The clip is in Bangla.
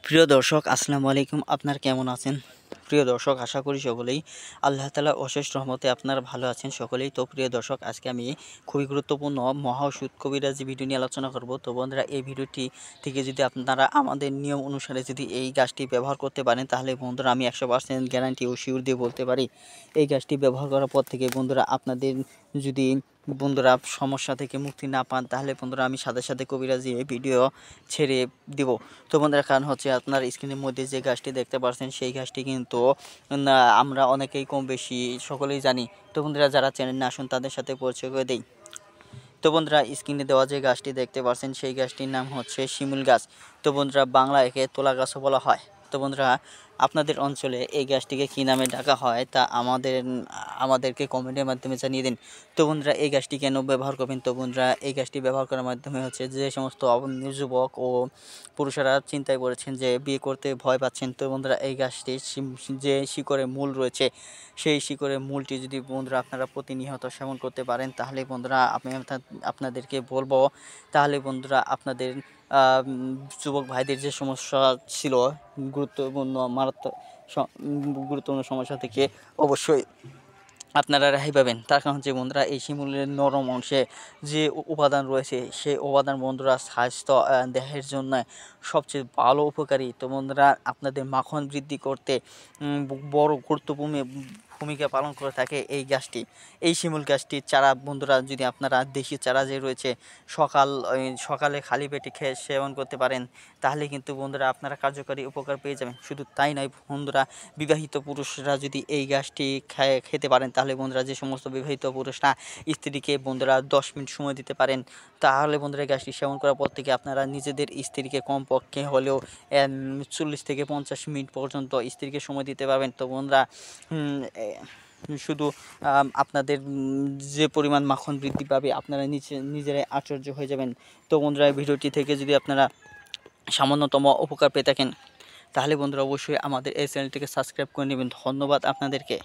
প্রিয় দর্শক আসসালামু আলাইকুম। আপনারা কেমন আছেন? প্রিয় দর্শক, আশা করি সকলেই আল্লাহ তাআলার অশেষ রহমতে আপনারা ভালো আছেন সকলেই। তো প্রিয় দর্শক, আজকে আমি খুবই গুরুত্বপূর্ণ মহা ওষুধ কবিরাজি ভিডিও নিয়ে আলোচনা করব। তো বন্ধুরা, এই ভিডিওটি থেকে যদি আপনারা আমাদের নিয়ম অনুসারে যদি এই গাছটি ব্যবহার করতে পারেন, তাহলে বন্ধুরা আমি 100% গ্যারান্টি ও শিওর দিয়ে বলতে পারি, এই গাছটি ব্যবহার করার পর থেকে বন্ধুরা আপনাদের যদি বন্ধুরা সমস্যা থেকে মুক্তি না পান, তাহলে বন্ধুরা আমি সাথে সাথে কবিরাজি ভিডিও ছেড়ে দিব। তো বন্ধুরা, কারণ হচ্ছে আপনার স্ক্রিনের মধ্যে যে গাছটি দেখতে পাচ্ছেন, সেই গাছটি কিন্তু আমরা অনেকেই কম বেশি সকলেই জানি। তো বন্ধুরা, যারা চ্যানেল না আসুন তাদের সাথে পরিচয় করে দেই। তো বন্ধুরা, স্ক্রিনে দেওয়া যে গাছটি দেখতে পাচ্ছেন, সেই গাছটির নাম হচ্ছে শিমুল গাছ। তো বন্ধুরা, বাংলা একে তোলা গাছও বলা হয়। তো বন্ধুরা, আপনাদের অঞ্চলে এই গাছটিকে কী নামে ডাকা হয় তা আমাদেরকে কমেন্টের মাধ্যমে জানিয়ে দিন। তো বন্ধুরা, এই গাছটি কেন ব্যবহার করবেন? তো বন্ধুরা, এই গাছটি ব্যবহার করার মাধ্যমে হচ্ছে যে সমস্ত যুবক ও পুরুষেরা চিন্তায় পড়েছেন যে বিয়ে করতে ভয় পাচ্ছেন, তো বন্ধুরা এই গাছটি যে শিকড়ে মূল রয়েছে, সেই শিকড়ের মূলটি যদি বন্ধুরা আপনারা প্রতিনিয়ত সেবন করতে পারেন, তাহলে বন্ধুরা আমি আপনাদেরকে বলবো, তাহলে বন্ধুরা আপনাদের যুবক ভাইদের যে সমস্যা ছিল, গুরুত্বপূর্ণ মারাত্মক গুরুত্বপূর্ণ সমস্যা থেকে অবশ্যই আপনারা রেহাই পাবেন। তার কারণ হচ্ছে বন্ধুরা, এই শিমুলের নরম অংশে যে উপাদান রয়েছে, সেই উপাদান বন্ধুরা স্বাস্থ্য দেহের জন্য সবচেয়ে ভালো উপকারী। তো বন্ধুরা, আপনাদের মাখন বৃদ্ধি করতে বড় গুরুত্বপূর্ণ ভূমিকা পালন করে থাকে এই গাছটি। এই শিমুল গাছটির চারা বন্ধুরা, যদি আপনারা দেশি চারা যে রয়েছে সকালে খালি পেটে সেবন করতে পারেন, তাহলে কিন্তু বন্ধুরা আপনারা কার্যকরী উপকার পেয়ে যাবেন। শুধু তাই নয় বন্ধুরা, বিবাহিত পুরুষরা যদি এই গাছটি খেতে পারেন, তাহলে বন্ধুরা যে সমস্ত বিবাহিত পুরুষরা স্ত্রীকে বন্ধুরা 10 মিনিট সময় দিতে পারেন, তাহলে বন্ধুরা গাছটি সেবন করার পর থেকে আপনারা নিজেদের স্ত্রীকে কমপক্ষে হলেও 40 থেকে 50 মিনিট পর্যন্ত স্ত্রীকে সময় দিতে পারবেন। তো বন্ধুরা, শুধু আপনাদের যে পরিমাণ মাখন বৃদ্ধি পাবে, আপনারা নিজেরাই আশ্চর্য হয়ে যাবেন। তো বন্ধুরা, এই ভিডিওটি থেকে যদি আপনারা সামান্যতম উপকার পেয়ে থাকেন, তাহলে বন্ধুরা অবশ্যই আমাদের এই চ্যানেলটিকে সাবস্ক্রাইব করে নেবেন। ধন্যবাদ আপনাদেরকে।